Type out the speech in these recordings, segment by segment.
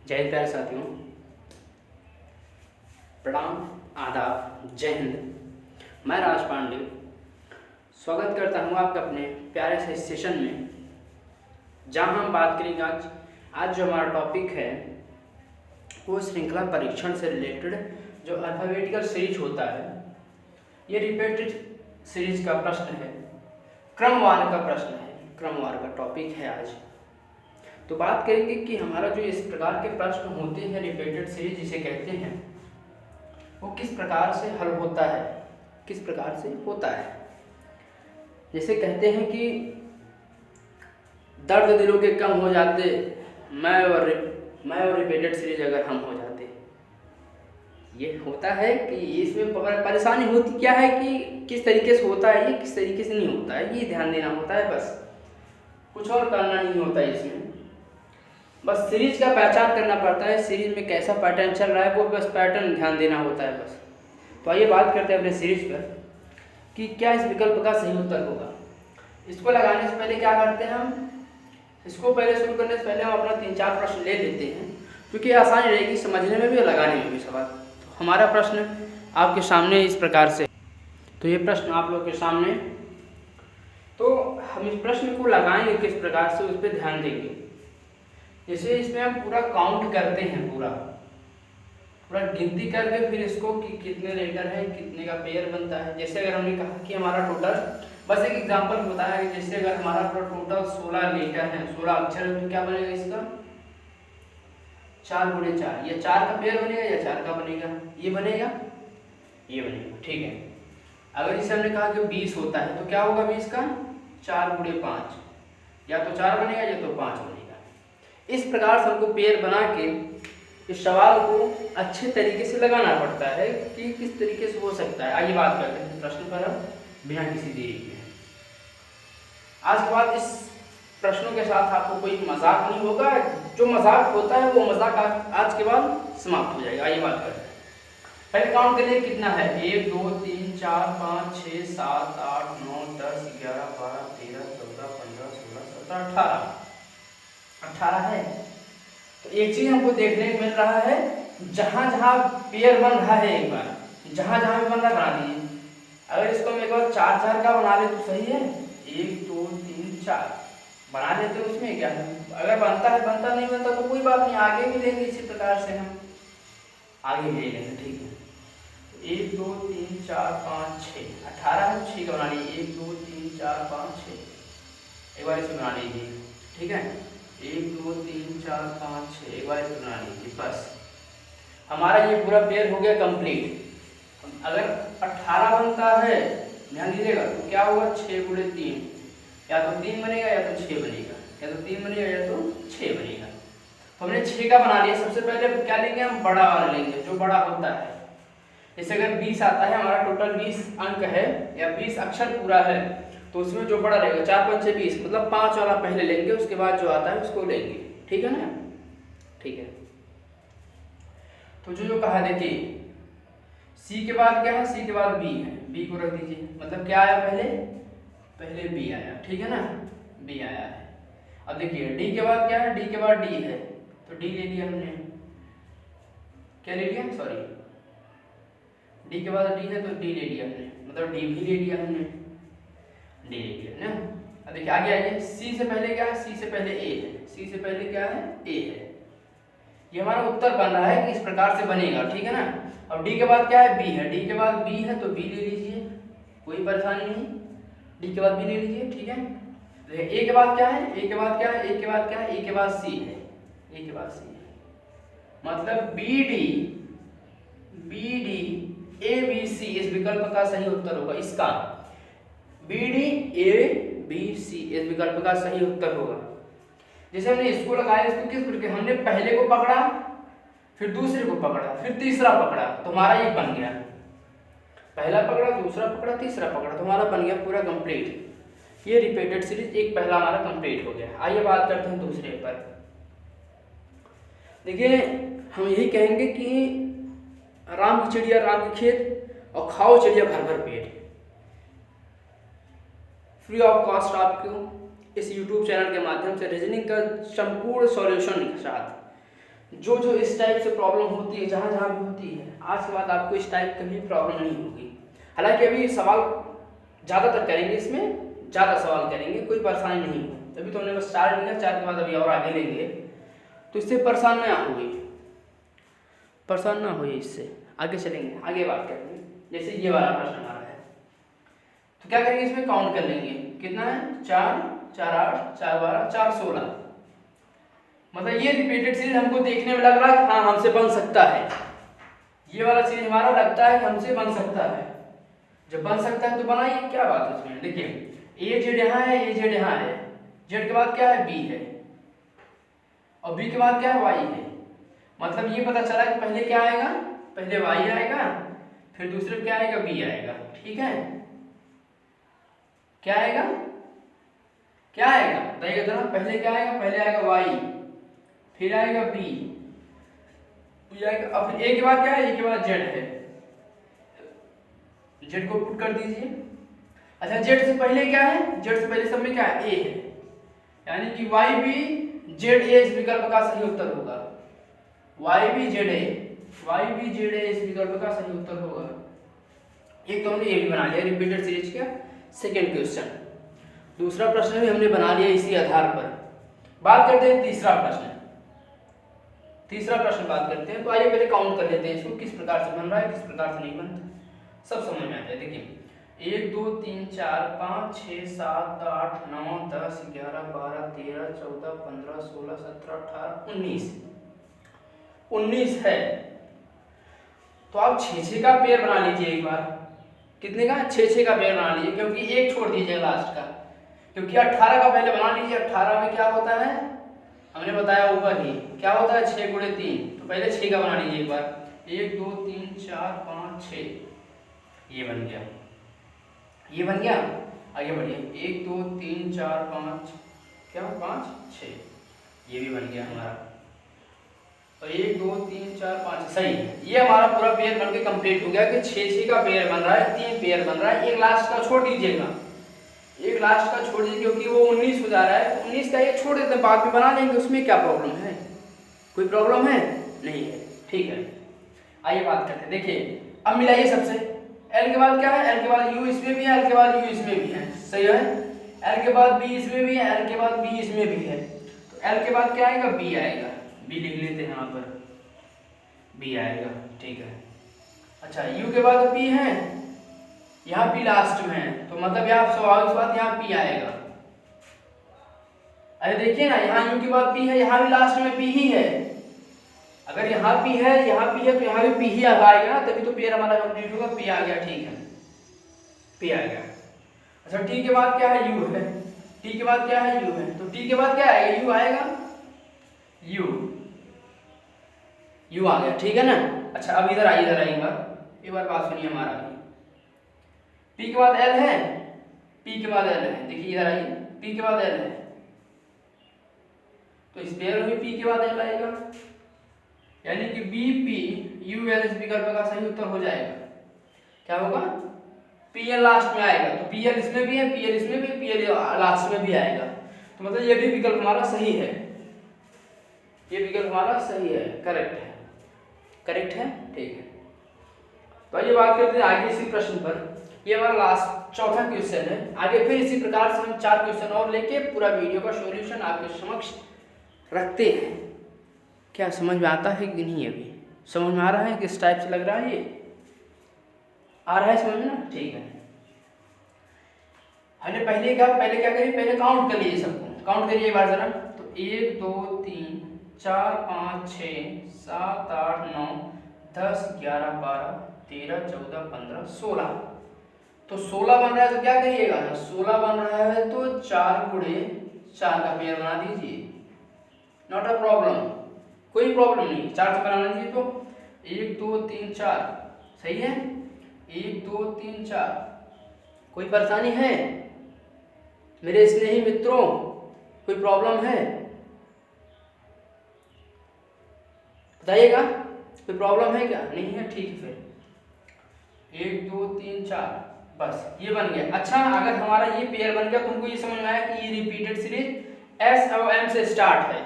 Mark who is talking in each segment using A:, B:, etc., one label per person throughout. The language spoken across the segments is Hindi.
A: जय हिंद प्यारे साथियों, प्रणाम, आदाब, जय हिंद। मैं राज पांडे स्वागत करता हूं आपका अपने प्यारे से सेशन में, जहां हम बात करेंगे आज जो हमारा टॉपिक है वो श्रृंखला परीक्षण से रिलेटेड जो अल्फाबेटिकल सीरीज होता है, ये रिपीटेड सीरीज का प्रश्न है, क्रमवार का प्रश्न है, क्रमवार का टॉपिक है आज। तो बात करेंगे कि हमारा जो इस प्रकार के प्रश्न होते हैं रिपीटेड सीरीज जिसे कहते हैं, वो किस प्रकार से हल होता है, किस प्रकार से होता है। जैसे कहते हैं कि दर्द दिलों के कम हो जाते, मैं और रिपीटेड सीरीज अगर हम हो जाते। ये होता है कि इसमें परेशानी होती क्या है कि किस तरीके से होता है, ये किस तरीके से नहीं होता है, ये ध्यान देना होता है, बस कुछ और करना नहीं होता है इसमें। बस सीरीज का पहचान करना पड़ता है, सीरीज में कैसा पैटर्न चल रहा है वो बस पैटर्न ध्यान देना होता है बस। तो आइए बात करते हैं अपने सीरीज पर कि क्या इस विकल्प का सही उत्तर होगा। इसको लगाने से पहले क्या करते हैं हम, इसको पहले शुरू करने से पहले हम अपना 3-4 प्रश्न ले लेते हैं, क्योंकि आसानी रहेगी समझने में भी और लगाने में भी सवाल। तो हमारा प्रश्न आपके सामने इस प्रकार से, तो ये प्रश्न आप लोग के सामने, तो हम इस प्रश्न को लगाएंगे किस प्रकार से, उस पर ध्यान देंगे। जैसे इसमें हम पूरा काउंट करते हैं, पूरा गिनती करके फिर इसको कि कितने लेटर है, कितने का पेयर बनता है। जैसे अगर हमने कहा कि हमारा टोटल, बस एक एग्जांपल बताया कि जैसे अगर हमारा पूरा टोटल 16 लेटर है, 16 अक्षर है, तो क्या बनेगा इसका 4 × 4, ये 4 का पेयर बनेगा या 4 का बनेगा, ये बनेगा, ये बनेगा, ठीक है। अगर इसे हमने कहा कि 20 होता है तो क्या होगा 20 का 4 × 5, या तो 4 बनेगा या तो 5 बनेगा। इस प्रकार से हमको पेयर बना के इस सवाल को अच्छे तरीके से लगाना पड़ता है कि किस तरीके से हो सकता है। आइए बात करते हैं प्रश्न पर हम बिना किसी देरी के। आज के बाद इस प्रश्नों के साथ आपको कोई मजाक नहीं होगा, जो मजाक होता है वो मजाक आज के बाद समाप्त हो जाएगा। आइए बात करते हैं, पहले काउंट करिए कितना है, 1 2 3 4 5 6 7 8 9 10 11 12 13 14 15 16 17 18 है। तो एक चीज हमको देखने को मिल रहा है, जहां जहां पेयर बन रहा है, एक बार जहां जहां भी बन रहा बना दीजिए। अगर इसको हम एक बार 4 का बना ले तो सही है, 1 2 3 4 बना लेते हैं, उसमें क्या है, अगर बनता है बनता, नहीं बनता तो कोई बात नहीं, आगे भी लेंगे इसी प्रकार से, हम आगे भी ले लेंगे, ठीक है। 1 2 3 4 5 6 18 है, 6 का बना लीजिए, 1 2 3 4 5 6, एक बार इसे बना लीजिए, ठीक है। 1 2 3 4 5 6, एक बार इसे बना लीजिए, बस हमारा ये पूरा पेयर हो गया कंप्लीट। अगर 18 बनता है, ध्यान दीजिएगा, तो क्या होगा 6 × 3, या तो 3 बनेगा या तो 6 बनेगा, या तो 3 बनेगा या तो 6 बनेगा। तो हमने 6 का बना लिया। सबसे पहले क्या लेंगे हम, बड़ा वाला लेंगे, जो बड़ा होता है। जैसे अगर 20 आता है, हमारा टोटल 20 अंक है या 20 अक्षर पूरा है, तो उसमें जो बड़ा रहेगा 4 5 6 20, मतलब 5 वाला पहले लेंगे, उसके बाद जो आता है उसको लेंगे, ठीक है ना, ठीक है। तो जो कहा, देखिए सी के बाद क्या है, सी के बाद बी है, बी को रख दीजिए, मतलब क्या आया, पहले बी आया, ठीक है ना, बी आया है। अब देखिए डी के बाद क्या है, डी के बाद डी है, तो डी ले लिया हमने, क्या ले लिया, सॉरी, डी के बाद डी है तो डी ले लिया हमने, मतलब डी भी ले लिया हमने, डी ले लिया ना। अब देखिए आगे आइए, सी से पहले क्या है, सी से पहले ए है, सी से पहले क्या है, ए है। ये हमारा उत्तर बन रहा है कि इस प्रकार से बनेगा, ठीक है ना। अब डी के बाद क्या है, बी है, डी के बाद बी है तो बी ले लीजिए, कोई परेशानी नहीं, डी के बाद बी ले लीजिए, ठीक है। ए के बाद क्या है, ए के बाद क्या है, ए के बाद क्या है, ए के बाद सी है, ए के बाद सी है, मतलब B D A B C इस विकल्प का सही उत्तर होगा। इसका B D A B C इस विकल्प का सही उत्तर होगा। जैसे हमने इसको लगाया, इसको किस प्रकार, हमने पहले को पकड़ा, फिर दूसरे को पकड़ा, फिर तीसरा पकड़ा, तो हमारा ये बन गया, पहला पकड़ा, दूसरा पकड़ा, तीसरा पकड़ा, तो हमारा बन गया पूरा कंप्लीट। ये रिपीटेड सीरीज एक पहला हमारा कंप्लीट हो गया। आइए बात करते हैं दूसरे पर। देखिए हम यही कहेंगे कि राम की चिड़िया राम के खेत और खाओ चिड़िया भर भर पेट। फ्री ऑफ कॉस्ट आपको इस YouTube चैनल के माध्यम से रीजनिंग का संपूर्ण सॉल्यूशन के साथ जो जो इस टाइप से प्रॉब्लम होती है, जहाँ जहाँ भी होती है, आज के बाद आपको इस टाइप कभी प्रॉब्लम नहीं होगी। हालांकि अभी सवाल ज़्यादातर करेंगे, इसमें ज़्यादा सवाल करेंगे, कोई परेशानी नहीं हो। अभी तो हमने बस 4 लिया, 4 के बाद अभी और आगे लेंगे, तो इससे परेशान ना होइए, परेशान ना होइए, इससे आगे चलेंगे, आगे बात करेंगे। जैसे ये वाला प्रश्न हमारा है, तो क्या करेंगे, इसमें काउंट कर लेंगे, कितना है, 4 4 8 4 12 4 16। मतलब ये रिपीटेड सीरीज हमको देखने में लग रहा है हाँ हमसे बन सकता है, ये वाला सीरीज हमारा लगता है कि हमसे बन सकता है। जब बन सकता है तो बनाइए, क्या बात है उसमें। देखिए ए जेड यहाँ है, ए जेड यहाँ है, जेड के बाद क्या है, बी है, और बी के बाद क्या है, वाई है। मतलब ये पता चला कि पहले क्या आएगा, पहले वाई आएगा, फिर दूसरे क्या आएगा, बी आएगा। ठीक है, क्या आएगा, क्या आएगा बताइएगा जरा, पहले क्या आएगा, पहले आएगा वाई, फिर आएगा बी, अब ए के बाद क्या है, ए के बाद जेड है, जेड को पुट कर दीजिए। अच्छा जेड से पहले क्या है, जेड से पहले सब में क्या है, ए है, यानी कि वाई बी जेड ए इस विकल्प का सही उत्तर होगा। Y B Z A, Y B Z A इस विकल्प का सही उत्तर होगा। एक तो हमने ये भी बना लिया रिपीटेड सीरीज का सेकेंड क्वेश्चन। दूसरा प्रश्न भी हमने बना लिया इसी आधार पर। बात करते हैं तीसरा प्रश्न, तीसरा प्रश्न बात करते हैं। तो आइए पहले काउंट कर लेते हैं इसको, किस प्रकार से बन रहा है, किस प्रकार से नहीं बनता, सब समझ में आता है। देखिए 1 2 3 4 5 6 7 8 9 10 11 12 13 14 15 16 17 18 19 है। तो आप 6 का पेयर बना लीजिए एक बार। कितने का, 6 का पेयर बना लीजिए, क्योंकि एक छोड़ दीजिए लास्ट का, क्योंकि 18 का पहले बना लीजिए। 18 में क्या होता है, हमने बताया ऊपर ही, क्या होता है 6 × 3, तो पहले 6 का बना लीजिए एक बार। 1 2 3 4 5 6, ये बन गया, ये बन गया। आगे बढ़िए, 1 2 3 4 5, क्या 5 6, ये भी बन गया हमारा। तो 1 2 3 4 5, सही है। ये हमारा पूरा पेयर बनके कंप्लीट हो गया कि 6 का पेयर बन रहा है, 3 पेयर बन रहा है। एक लास्ट का छोड़ दीजिएगा, एक लास्ट का छोड़ दीजिए, क्योंकि वो 19 हो जा रहा है। 19 का एक छोड़ देते हैं, बाद में बना लेंगे, उसमें क्या प्रॉब्लम है, कोई प्रॉब्लम है नहीं है। ठीक है, आइए बात करते हैं। देखिए अब मिलाइए सबसे, एल के बाद क्या है, एल के बाद यू इसमें भी है, एल के बाद यू इसमें भी है, सही है। एल के बाद बी इसमें भी है, एल के बाद बी इसमें भी है, तो एल के बाद क्या आएगा, बी आएगा। बी लिख लेते हैं यहाँ पर, बी आएगा। ठीक है, अच्छा यू के बाद पी है, यहाँ पी लास्ट में है, तो मतलब यहाँ स्वाभाविक बात यहाँ पी आएगा। अरे देखिए ना, यहाँ यू के बाद पी है, यहाँ भी लास्ट में पी ही है। अगर यहाँ पी है, यहाँ पी है, तो यहाँ भी पी ही आएगा ना, तभी तो पेयर हमारा कंप्लीट होगा। पी आ गया, ठीक है, पी आ गया। अच्छा टी के बाद क्या है, यू है, टी के बाद क्या है, यू है, तो टी के बाद क्या आएगा, यू आएगा, यू आ गया। ठीक है ना। अच्छा अब इधर आइए, इधर आइए एक बार बात सुनिए हमारा। पी के बाद एल है, पी के बाद एल है, देखिए इधर आइए, पी के बाद एल है, तो इस पेयर में पी के बाद एल आएगा, यानी कि बी पी यू एल इस विकल्प का सही उत्तर हो जाएगा। क्या होगा, पी एल लास्ट में आएगा, तो पी एल इसमें भी है, पी एल इसमें भी, पी एल लास्ट में भी आएगा, तो मतलब ये भी विकल्प हमारा सही है, ये विकल्प हमारा सही है, करेक्ट है, करेक्ट है। ठीक है, तो आइए बात करते हैं आगे इसी प्रश्न पर। ये हमारा लास्ट चौथा क्वेश्चन है। आगे फिर इसी प्रकार से हम 4 क्वेश्चन और लेके पूरा वीडियो का सॉल्यूशन आपके समक्ष रखते हैं। क्या समझ में आता है कि नहीं, अभी समझ में आ रहा है, किस टाइप से लग रहा है, ये आ रहा है समझ में ना। ठीक है, हमने पहले क्या करिए, पहले काउंट कर लीजिए सबको, काउंट करिए एक बार जरा। तो 1 2 3 4 5 6 7 8 9 10 11 12 13 14 15 16, तो 16 बन रहा है, तो क्या करिएगा, 16 बन रहा है तो 4 × 4 का पेयर बना दीजिए, नॉट अ प्रॉब्लम, कोई प्रॉब्लम नहीं, 4 से बनाना दीजिए। तो 1 2 3 4, सही है, 1 2 3 4, कोई परेशानी है मेरे स्नेही मित्रों, कोई प्रॉब्लम है बताइएगा, कोई प्रॉब्लम है क्या, नहीं है, ठीक है। फिर 1 2 3 4, बस ये बन गया। अच्छा अगर हमारा ये पेयर बन गया, तुमको ये समझ में आया कि ये रिपीटेड सीरीज एस और एम से स्टार्ट है,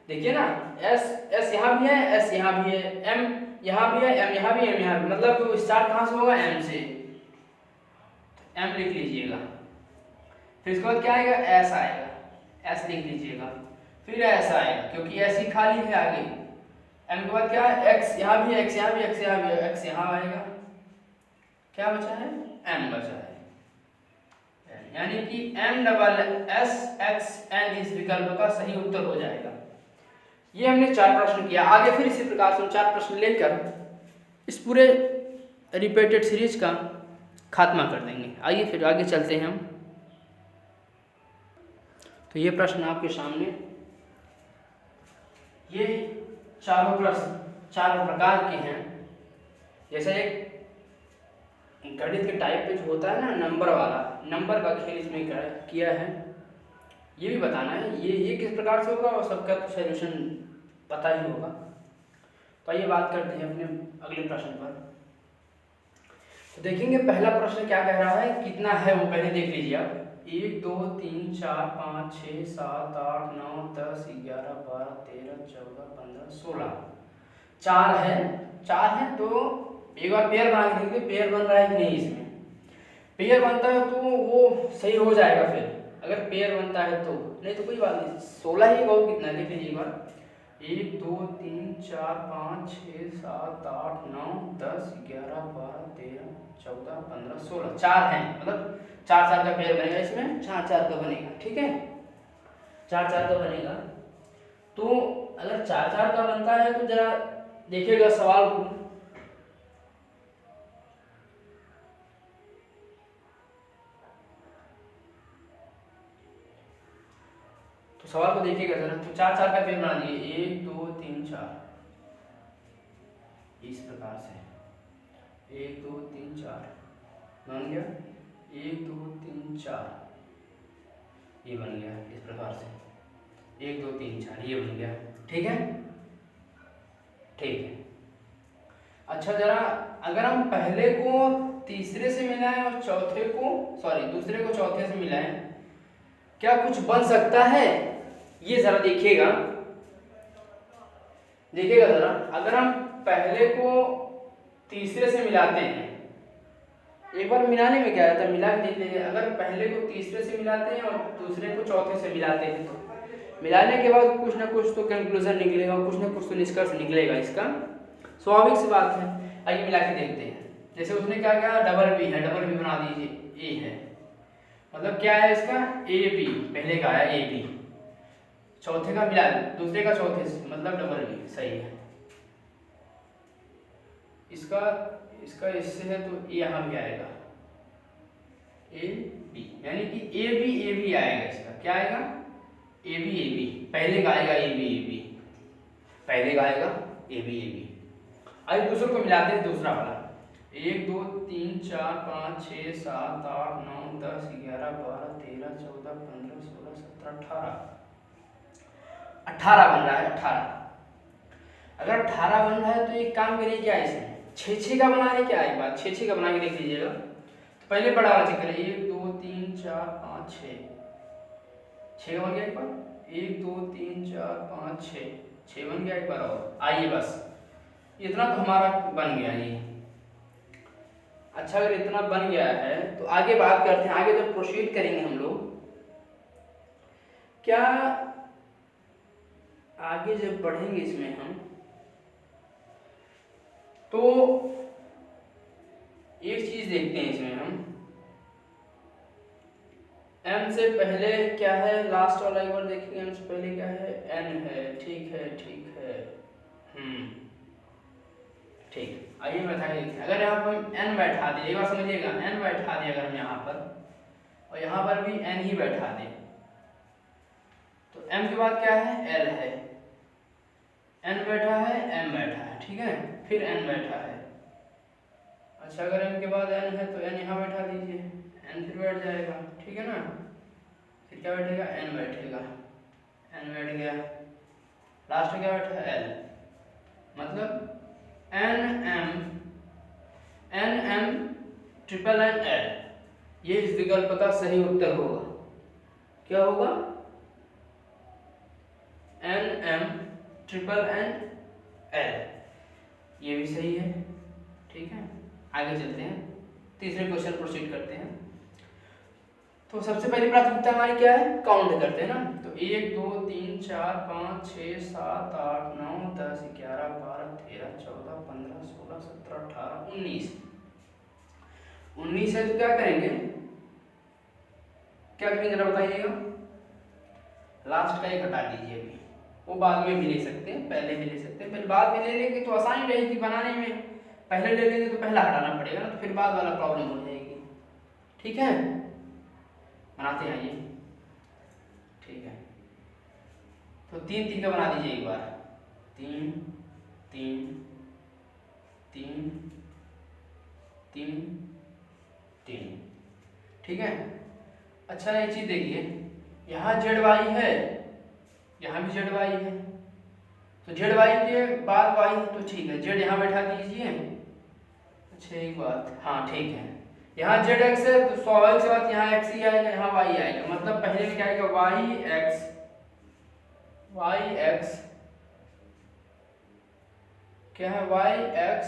A: देखिए ना, एस एस यहाँ भी है, एस यहाँ भी है, एम यहाँ भी है, एम यहाँ भी, एम यहाँ भी, मतलब स्टार्ट कहाँ से होगा, एम से। एम लिख लीजिएगा, फिर इसके बाद क्या आएगा, एस आएगा, एस लिख लीजिएगा, फिर एस आएगा क्योंकि एस ही खाली है आगे। एम के बाद क्या है, एक्स यहाँ भी है, एक्स यहाँ भी, एक्स यहाँ भी, एक्स यहाँ आएगा, क्या बचा है, एम बचा है। यानी कि M double S X N इस विकल्प का सही उत्तर हो जाएगा। ये हमने 4 प्रश्न किया। आगे फिर इसी प्रकार से 4 प्रश्न लेकर इस पूरे रिपीटेड सीरीज का खात्मा कर देंगे। आइए फिर आगे चलते हैं हम। तो ये प्रश्न आपके सामने, ये चारों प्रश्न 4 प्रकार के हैं। जैसे एक गणित के टाइप पे जो होता है ना, नंबर वाला, नंबर का खेल इसमें किया है। ये भी बताना है ये किस प्रकार से होगा, और सबका तो सॉल्यूशन पता ही होगा। तो आइए बात करते हैं अपने अगले प्रश्न पर। तो देखेंगे पहला प्रश्न क्या कह रहा है, कितना है वो पहले देख लीजिए आप। 1 2 3 4 5 6 7 8 9 10 11 12 13 14 15 16 4 है। 4 है तो एक बार पेयर बना के देखिए, पेयर बन रहा है कि नहीं। इसमें पेयर बनता है तो वो सही हो जाएगा। फिर अगर पेयर बनता है तो, नहीं तो कोई बात नहीं। 16 ही बहुत कितना है देख लीजिए एक बार। 1 2 3 4 5 6 7 8 9 10 11 12 13 14 15 16 4 है, मतलब 4 4 का पेयर बनेगा इसमें, 4 4 का बनेगा। ठीक है, 4 4 का बनेगा। तो अगर 4 4 का बनता है तो जरा देखिएगा सवाल को। तो सवाल को देखिएगा जरा। तो 4 4 का पेयर बना दिए, 1 2 3 4 इस प्रकार से। 1 2 3 4 बन गया, 1 2 3 4 ये बन गया इस प्रकार से। 1 2 3 4 ये बन गया। ठीक है, ठीक है। अच्छा जरा अगर हम पहले को तीसरे से मिलाएं और चौथे को, सॉरी दूसरे को चौथे से मिलाएं, क्या कुछ बन सकता है, ये जरा देखिएगा। देखिएगा जरा, अगर हम पहले को तीसरे से मिलाते हैं, एक बार मिलाने में क्या रहता है, मिला के देख लीजिए। अगर पहले को तीसरे से मिलाते हैं और दूसरे को चौथे से मिलाते हैं, तो मिलाने के बाद कुछ ना कुछ तो कंक्लूजन निकलेगा, कुछ ना कुछ तो निष्कर्ष निकलेगा इसका, स्वाभाविक सी बात है। आइए मिला के देखते हैं। जैसे उसने क्या कहा, डबल बी है, डबल बी बना दीजिए। ए है, मतलब क्या है इसका, ए बी, पहले का है ए बी, चौथे का मिला, दूसरे का चौथे से, मतलब डबल बी, सही है। इसका इससे है तो ए यहाँ भी आएगा, ए बी, यानी कि ए बी आएगा। इसका क्या आएगा, ए बी, पहले का आएगा ए बी, पहले का आएगा ए बी। आइए दूसरे को मिलाते हैं, दूसरा वाला। 1 2 3 4 5 6 7 8 9 10 11 12 13 14 15 16 17 18 बन रहा है। 18 अगर 18 बन रहा है तो एक काम करिए, क्या इसमें 6 का बनाने, क्या एक बात 6 का बना के देख लीजिएगा। तो पहले बड़ा वाला चेक करें, 1 2 3 4 5 6 का बन गया एक बार। 1 2 3 4 5 6 बन गया एक बार। और आइए बस इतना तो हमारा बन गया ये। अच्छा अगर इतना बन गया है तो आगे बात करते हैं। आगे तो प्रोसीड करेंगे हम लोग। क्या आगे जब बढ़ेंगे इसमें हम, तो एक चीज देखते हैं इसमें हम। एम से पहले क्या है, लास्ट वाला एक बार देखेंगे। एम से पहले क्या है, एन है। ठीक है, ठीक है, ठीक। आइए बताइए, अगर यहाँ पर हम एन बैठा दें, एक बार समझिएगा, एन बैठा दें अगर हम यहाँ पर, और यहाँ पर भी एन ही बैठा दें, तो एम के बाद क्या है, एल है। एन बैठा है, एम बैठा है, ठीक है, फिर एन बैठा है। अच्छा अगर एन के बाद एन है तो एन यहाँ बैठा दीजिए, एन फिर बैठ जाएगा, ठीक है ना। फिर क्या बैठेगा, एन बैठेगा, एन बैठ गया। लास्ट में क्या बैठा है, एल, मतलब N M triple N L, ये इस विकल्प का सही उत्तर होगा। क्या होगा, NM ट्रिपल NL, ये भी सही है। ठीक है, आगे चलते हैं, तीसरे क्वेश्चन प्रोसीड करते हैं। तो सबसे पहली प्राथमिकता हमारी क्या है, काउंट करते हैं ना। तो 1 2 3 4 5 6 7 8 9 10 11 12 13 14 15 16 17 18 19 है। तो क्या करेंगे, क्या करेंगे जरा बताइएगा। लास्ट का एक हटा दीजिए, अभी वो बाद में भी ले सकते हैं, पहले भी ले सकते हैं। पहले बाद में ले लेंगे तो आसानी रहेगी बनाने में, पहले ले लेंगे तो पहला हटाना पड़ेगा ना, तो फिर बाद वाला प्रॉब्लम हो जाएगी। ठीक है, बनाते हैं ये। ठीक है, तो 3 3 का बना दीजिए एक बार, 3 3 3 3 3। ठीक है, अच्छा एक चीज देखिए, यहाँ ZY है, यहाँ भी ZY है, तो ZY के बाद Y, तो ठीक है Z यहाँ बैठा दीजिए। अच्छा एक बात, हाँ ठीक है, यहाँ ZX है तो स्वाभाविक सी बात यहाँ X ही आएगा, यहाँ Y आएगा, मतलब पहले में क्या आएगा YX, क्या है YX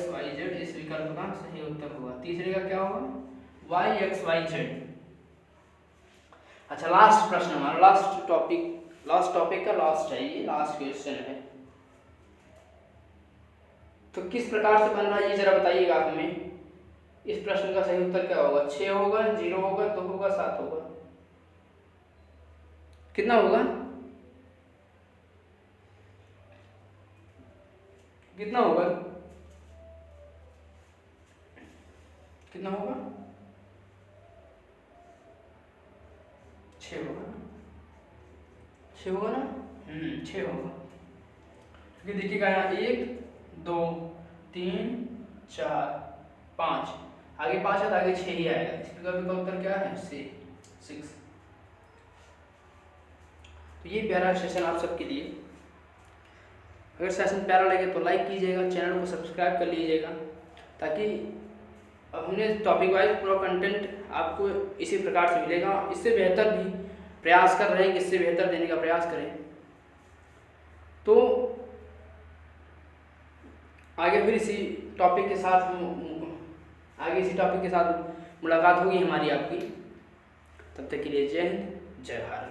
A: Y Z, इस विकल्प का सही उत्तर होगा। तीसरे का क्या होगा, YXYZ। अच्छा लास्ट प्रश्न हमारा, लास्ट टॉपिक का लास्ट है ये, लास्ट क्वेश्चन है। तो किस प्रकार से बन रहा है ये जरा बताइएगा आप हमें। इस प्रश्न का सही उत्तर क्या होगा, 6 होगा, 0 होगा, 2 होगा, 7 होगा, कितना होगा, कितना होगा, कितना होगा, 6 होगा ना, 6 होगा ना, 6 होगा। क्योंकि देखिएगा यहाँ 1 2 3 4 5, आगे 5 है तो आगे 6 ही आएगा, इसका उत्तर क्या है 6। तो ये प्यारा सेशन आप सबके लिए। अगर सेशन प्यारा लगे तो लाइक कीजिएगा, चैनल को सब्सक्राइब कर लीजिएगा, ताकि हमने टॉपिक वाइज पूरा कंटेंट आपको इसी प्रकार से मिलेगा। इससे बेहतर भी प्रयास कर रहे हैं कि इससे बेहतर देने का प्रयास करें। तो आगे फिर इसी टॉपिक के साथ मुलाकात होगी हमारी आपकी। तब तक के लिए जय हिंद, जय भारत।